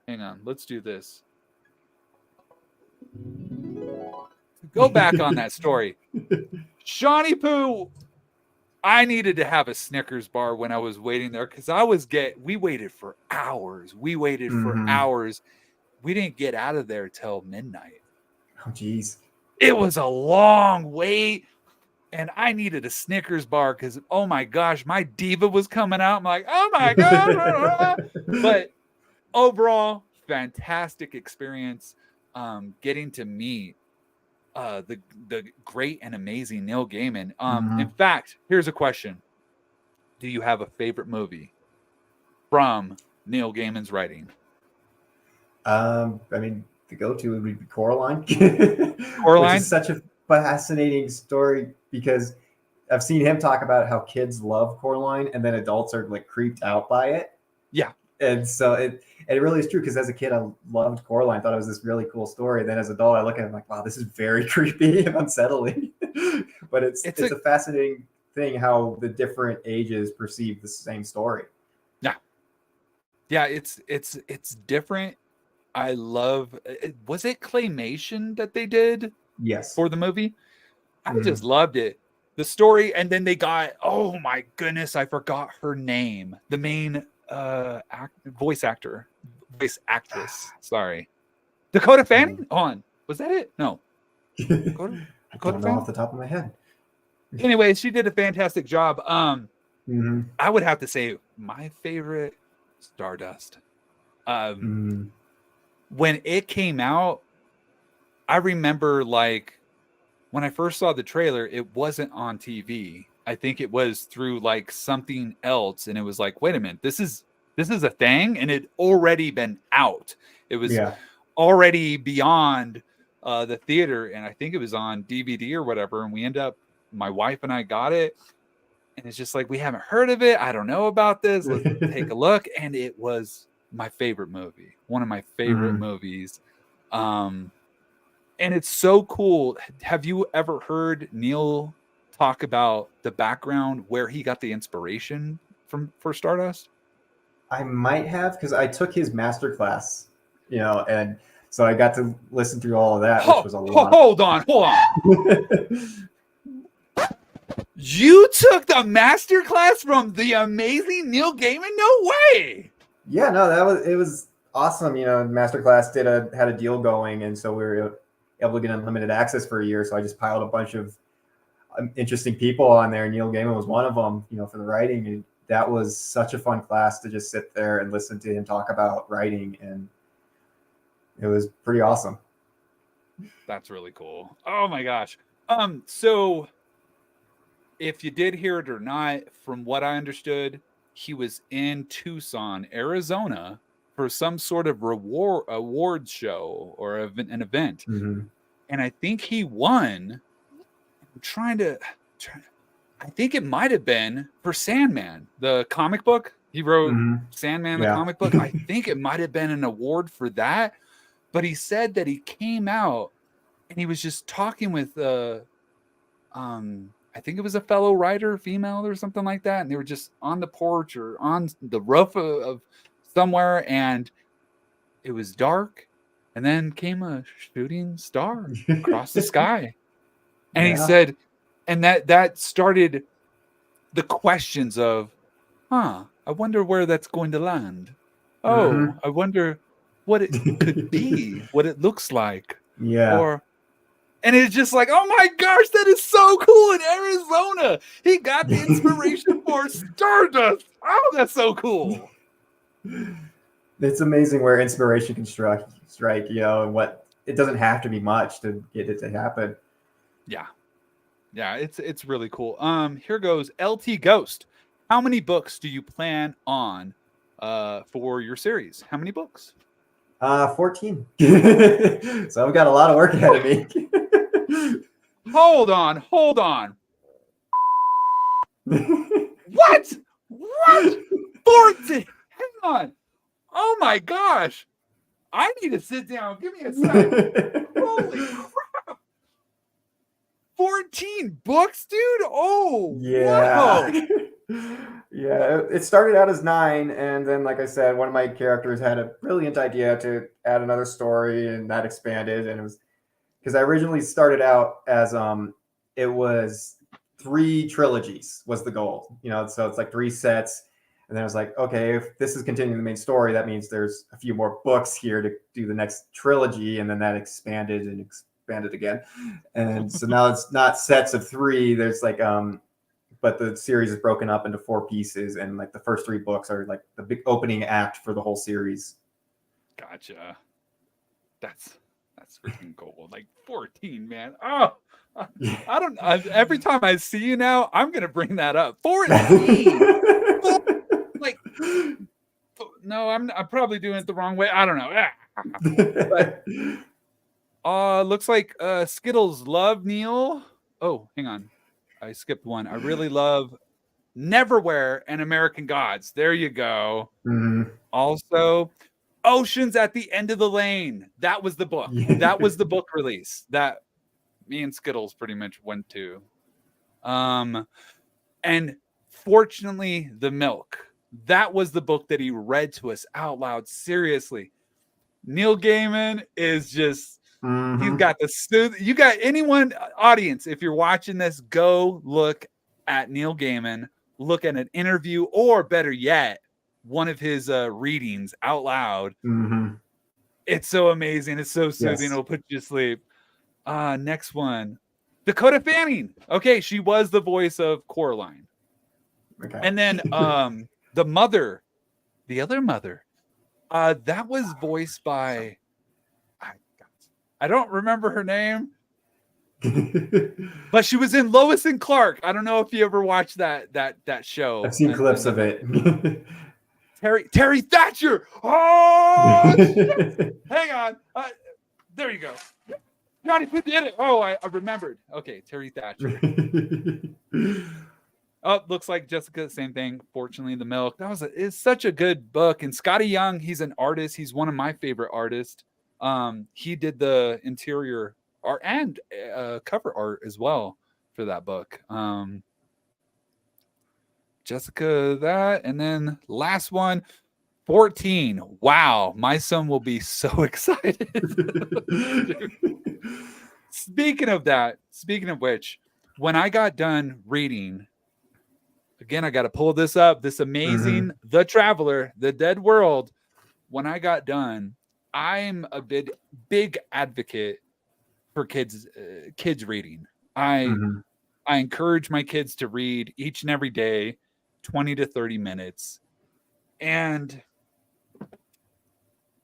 hang on, let's do this. To go back on that story, Seany Poo, I needed to have a Snickers bar when I was waiting there because we waited for hours. We waited for hours. We didn't get out of there till midnight. Oh, geez. It was a long wait. And I needed a Snickers bar because, oh my gosh, my diva was coming out. I'm like, oh my God. But overall, fantastic experience getting to meet the great and amazing Neil Gaiman. In fact, here's a question. Do you have a favorite movie from Neil Gaiman's writing? I mean, the go-to would be Coraline. Coraline? Which is such a fascinating story because I've seen him talk about how kids love Coraline and then adults are like creeped out by it. Yeah. And so it really is true because as a kid, I loved Coraline, thought it was this really cool story. Then as an adult, I look at it like, wow, this is very creepy and unsettling. But it's a fascinating thing how the different ages perceive the same story. Yeah. Yeah, it's different. I love was it claymation that they did? Yes. For the movie? I just loved it. The story, and then they got, oh my goodness, I forgot her name. The main voice actress. Sorry. Dakota Fanning? On. Was that it? No. Dakota I don't know off the top of my head. Anyway, she did a fantastic job. I would have to say my favorite, Stardust. When it came out, I remember like when I first saw the trailer, it wasn't on TV. I think it was through like something else. And it was like, wait a minute, this is a thing. And it already been out. It was already beyond the theater. And I think it was on DVD or whatever. And my wife and I got it. And it's just like, we haven't heard of it. I don't know about this. Let's take a look. And it was my favorite movie. One of my favorite movies. And it's so cool. Have you ever heard Neil talk about the background where he got the inspiration for Stardust? I might have because I took his master class, and so I got to listen through all of that, which was a lot. Hold on. You took the master class from the amazing Neil Gaiman? No way. Yeah, no, it was awesome. Masterclass had a deal going, and so we were able to get unlimited access for a year. So I just piled a bunch of interesting people on there. Neil Gaiman was one of them, for the writing. And that was such a fun class to just sit there and listen to him talk about writing, and it was pretty awesome. That's really cool. Oh my gosh. So if you did hear it or not, from what I understood, he was in Tucson, Arizona for some sort of award show or an event. And I think he won. I think it might have been for Sandman, the comic book He wrote Mhm. Sandman, the Yeah. comic book. I think it might have been an award for that, but he said that he came out and he was just talking with I think it was a fellow writer, female or something like that, and they were just on the porch or on the roof of somewhere, and it was dark, and then came a shooting star across the sky, and he Yeah. said, and that started the questions of, I wonder where that's going to land. Oh, Mhm. I wonder what it could be, what it looks like, Yeah. or and it's just like, oh my gosh, that is so cool in Arizona. He got the inspiration for Stardust. Oh, that's so cool. It's amazing where inspiration can strike, and what it doesn't have to be much to get it to happen. Yeah. Yeah, it's really cool. Here goes LT Ghost. How many books do you plan on for your series? How many books? 14. So I've got a lot of work ahead of me. Hold on. What? 14? Hang on. Oh my gosh. I need to sit down. Give me a sec. Holy crap. 14 books, dude? Oh, Yeah. wow. Yeah, it started out as 9, and then, like I said, one of my characters had a brilliant idea to add another story, and that expanded. And it was because I originally started out as it was 3 trilogies was the goal, so it's like 3 sets. And then I was like, okay, if this is continuing the main story, that means there's a few more books here to do the next trilogy. And then that expanded and expanded again. And so now it's not sets of 3. There's like, but the series is broken up into 4 pieces. And like the first 3 books are like the big opening act for the whole series. Gotcha. That's freaking cool. Like 14, man. Oh, I don't. Every time I see you now, I'm gonna bring that up. 14. Like, no, I'm probably doing it the wrong way. I don't know. But looks like Skittles love Neil. Oh, hang on, I skipped one. I really love Neverwhere and American Gods. There you go. Mhm. Also, Oceans at the End of the Lane. That was the book. That was the book release that me and Skittles pretty much went to. And fortunately, The Milk. That was the book that he read to us out loud. Seriously. Neil Gaiman is just, he's got the you got anyone, audience, if you're watching this, go look at Neil Gaiman, look at an interview, or better yet, one of his readings out loud. Mhm. It's so amazing. It's so soothing. Yes. It'll put you to sleep. Next one. Dakota Fanning. Okay, she was the voice of Coraline. Okay. And then the other mother, that was voiced by, I don't remember her name, but she was in Lois and Clark. I don't know if you ever watched that show. I've seen clips of it. Terry Thatcher. Oh, shit. Hang on. There you go. Johnny Poo did it. Oh, I remembered. Okay, Terry Thatcher. Oh, looks like Jessica, same thing. Fortunately, The Milk. It's such a good book. And Scotty Young, he's an artist. He's one of my favorite artists. He did the interior art and cover art as well for that book. Jessica, that, and then last one, 14. Wow, my son will be so excited. Speaking of which, when I got done reading, again, I got to pull this up, this amazing The Traveler, The Dead World. When I got done, I'm a big advocate for kids reading. I encourage my kids to read each and every day, 20 to 30 minutes. And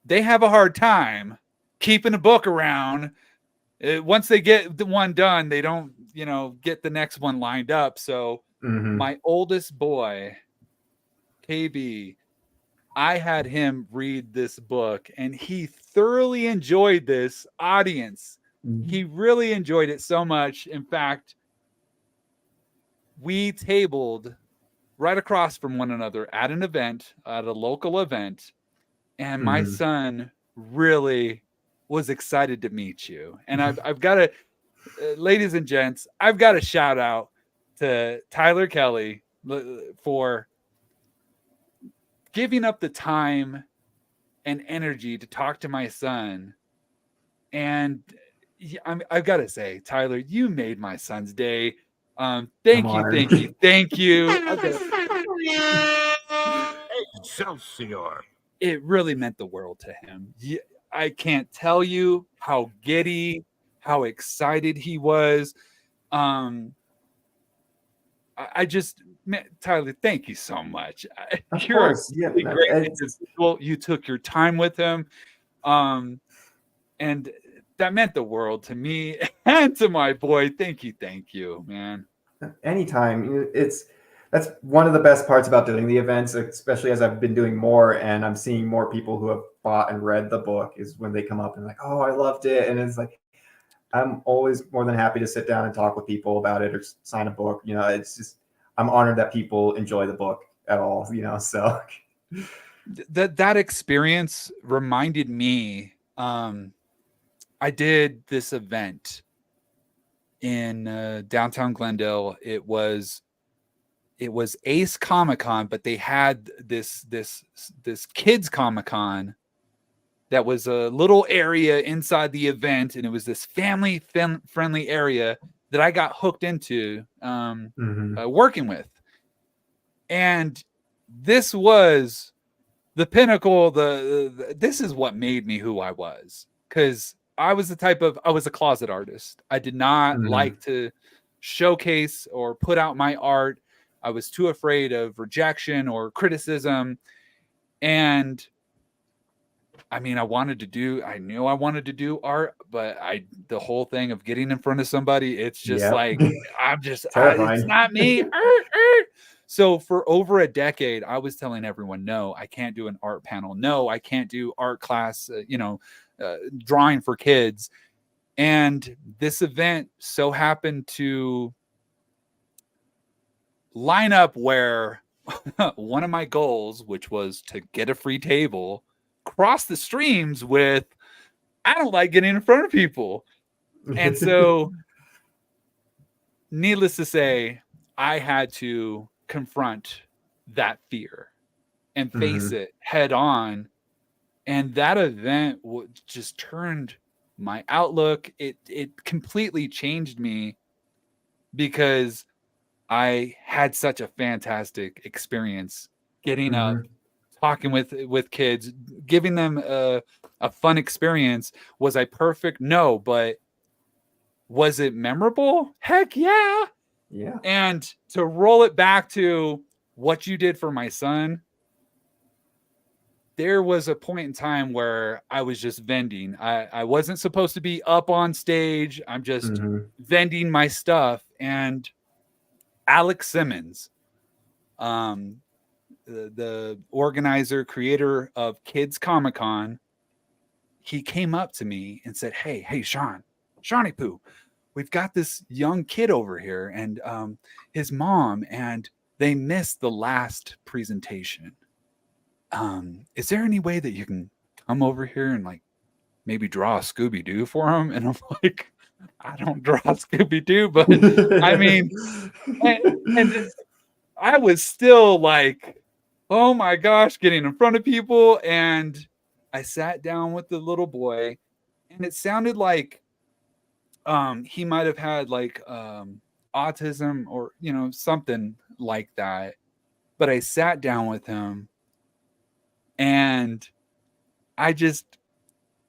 they have a hard time keeping a book around. Once they get the one done, they don't, get the next one lined up. So my oldest boy, KB, I had him read this book and he thoroughly enjoyed this. Audience. He really enjoyed it so much. In fact, we tabled right across from one another at an event, at a local event, and my Mhm. son really was excited to meet you. And I've got to, ladies and gents, I've got to shout out to Tyler Kelley for giving up the time and energy to talk to my son. And I've got to say, Tyler, you made my son's day. I'm Thank you, honored. thank you, thank you. Excelsior. It really meant the world to him. I can't tell you how giddy, how excited he was. I just, man, Tyler, thank you so much. Of You're a course, yeah. really great It's individual. You took your time with him. And that meant the world to me and to my boy. Thank you, man. anytime. That's one of the best parts about doing the events, especially as I've been doing more and I'm seeing more people who have bought and read the book, is when they come up and like, oh, I loved it. And it's like, I'm always more than happy to sit down and talk with people about it or sign a book. It's just, I'm honored that people enjoy the book at all, so. That experience reminded me, I did this event in downtown Glendale. It was Ace Comic-Con, but they had this kids Comic-Con that was a little area inside the event, and it was this family friendly area that I got hooked into working with. And this was the pinnacle. This is what made me who I was, because I was a closet artist. I did not like to showcase or put out my art. I was too afraid of rejection or criticism. And I mean, I knew I wanted to do art, but the whole thing of getting in front of somebody, it's just like, it's not me. So for over a decade, I was telling everyone, no, I can't do an art panel. No, I can't do art class, drawing for kids. And this event so happened to line up where one of my goals, which was to get a free table, crossed the streams with, I don't like getting in front of people. And so, needless to say, I had to confront that fear and face it head on. And that event just turned my outlook. It completely changed me, because I had such a fantastic experience getting up, talking with kids, giving them a fun experience. Was I perfect? No, but was it memorable? Heck yeah. Yeah. And to roll it back to what you did for my son, there was a point in time where I was just vending. I wasn't supposed to be up on stage. I'm just vending my stuff. And Alex Simmons, the organizer, creator of Kids Comic-Con, he came up to me and said, hey, Seany Poo, we've got this young kid over here and his mom, and they missed the last presentation. Is there any way that you can come over here and like maybe draw a Scooby-Doo for him? And I'm like, I don't draw Scooby-Doo, but I mean, and I was still like, oh my gosh, getting in front of people. And I sat down with the little boy, and it sounded like he might have had like autism or something like that. But I sat down with him, and I just,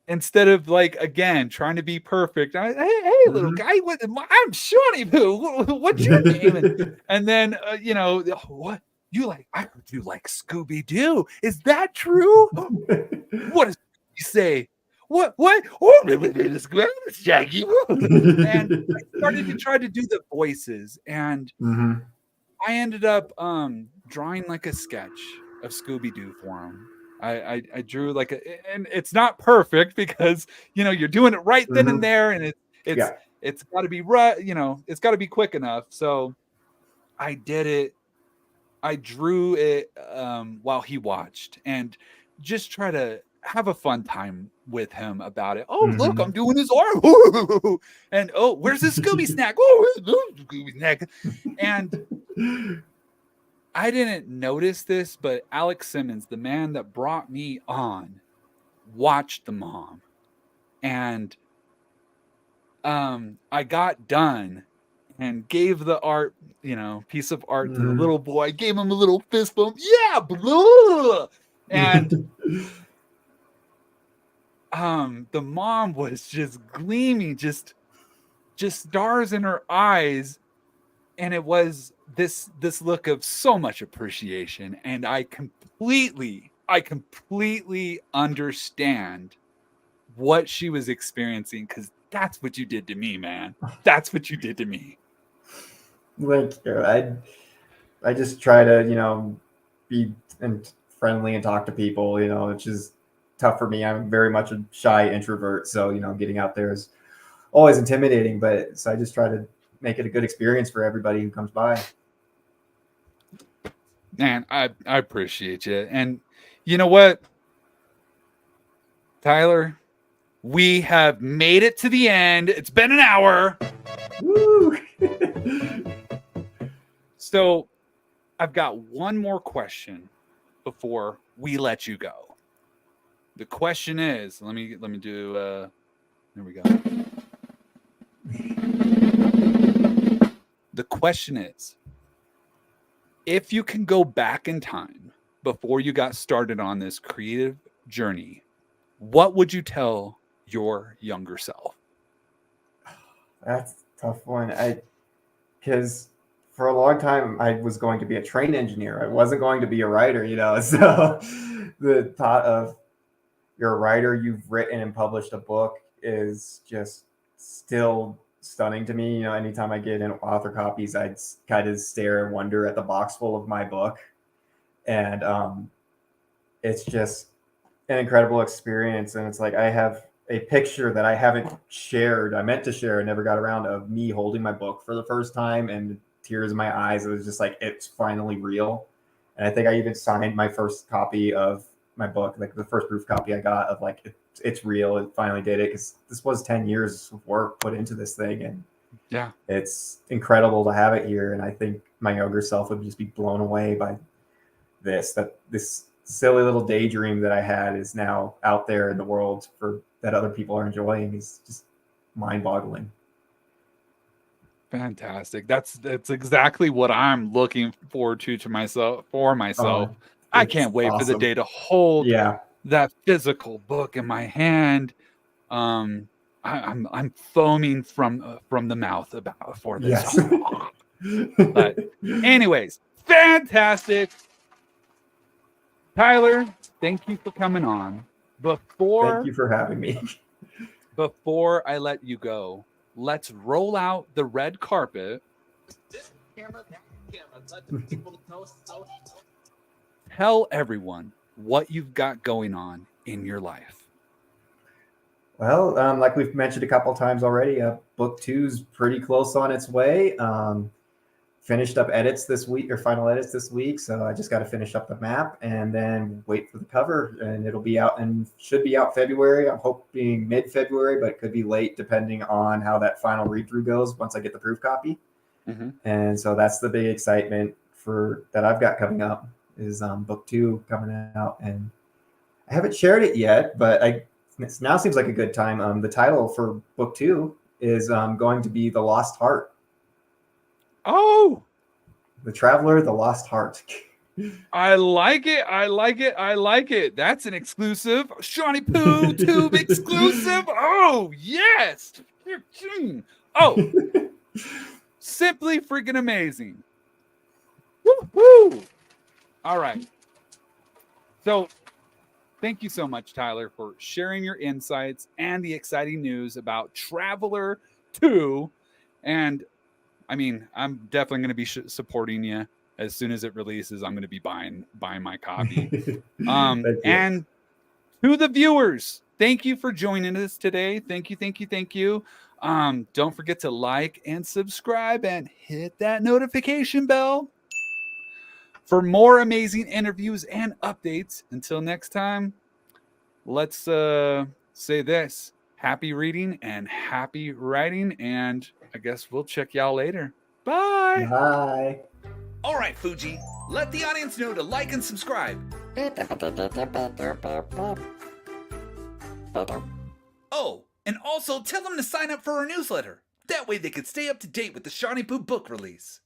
instead of like, again, trying to be perfect, hey, little guy, I'm Seany Poo. What's your name? And then, what you like? I heard you like Scooby-Doo. Is that true? What does he say? What? Oh, it's Jackie. And I started to try to do the voices, and I ended up drawing like a sketch of Scooby-Doo for him. I drew like and it's not perfect because you're doing it right then and there, and it's got to be right, it's got to be quick enough. So I did it, I drew it while he watched and just try to have a fun time with him about it. Oh, look, I'm doing his arm. And oh, where's his Scooby snack? Oh, where's the Scooby snack? And I didn't notice this, but Alex Simmons, the man that brought me on, watched the mom. And I got done and gave the art, piece of art to the little boy. I gave him a little fist bump. Yeah, blah. And the mom was just gleaming, just stars in her eyes, and it was this look of so much appreciation. And I completely understand what she was experiencing, because that's what you did to me, man. That's what you did to me. Thank you. I just try to, be friendly and talk to people, which is tough for me. I'm very much a shy introvert. So, getting out there is always intimidating, so I just try to make it a good experience for everybody who comes by. Man, I appreciate you. And you know what, Tyler? We have made it to the end. It's been an hour. Woo! So I've got one more question before we let you go. The question is, let me do there we go. The question is, if you can go back in time before you got started on this creative journey, what would you tell your younger self? That's a tough one. Because for a long time I was going to be a train engineer. I wasn't going to be a writer, So the thought of you're a writer, you've written and published a book is just still stunning to me. Anytime I get in author copies, I'd kind of stare and wonder at the box full of my book. And it's just an incredible experience. And it's like I have a picture that I haven't shared. I meant to share and never got around, of me holding my book for the first time and tears in my eyes. It was just like, it's finally real. And I think I even signed my first copy of my book, like the first proof copy I got, of like, it's real. It finally did it, because this was 10 years of work put into this thing. And yeah, it's incredible to have it here. And I think my younger self would just be blown away by this silly little daydream that I had is now out there in the world that other people are enjoying. Is just mind-boggling. Fantastic. That's exactly what I'm looking forward to myself. I can't wait for the day to hold that physical book in my hand. I'm foaming from the mouth for this. Yes. But anyways, fantastic. Tyler, thank you for coming on. Thank you for having me. Before I let you go, let's roll out the red carpet. Tell everyone what you've got going on in your life. Well, like we've mentioned a couple times already, book 2's pretty close on its way. Finished up edits this week, or final edits this week, so I just got to finish up the map and then wait for the cover, and it'll be out, and should be out February. I'm hoping mid-February, but it could be late depending on how that final read-through goes once I get the proof copy. And so that's the big excitement that I've got coming up, is book 2 coming out. And I haven't shared it yet, but it now seems like a good time. The title for book 2 is going to be The Lost Heart. Oh, The Traveler, The Lost Heart. I like it. That's an exclusive Seany Poo Tube exclusive. Oh, yes. Oh, simply freaking amazing. Woo-hoo. All right. So thank you so much, Tyler, for sharing your insights and the exciting news about Traveler 2. And I mean, I'm definitely going to be supporting you as soon as it releases. I'm going to be buying my copy. And to the viewers, thank you for joining us today. Thank you. Don't forget to like and subscribe and hit that notification bell. for more amazing interviews and updates. Until next time, let's say this. Happy reading and happy writing. And I guess we'll check y'all later. Bye. Bye. All right, Fuji. Let the audience know to like and subscribe. Oh, and also tell them to sign up for our newsletter. That way they can stay up to date with the Seany Poo book release.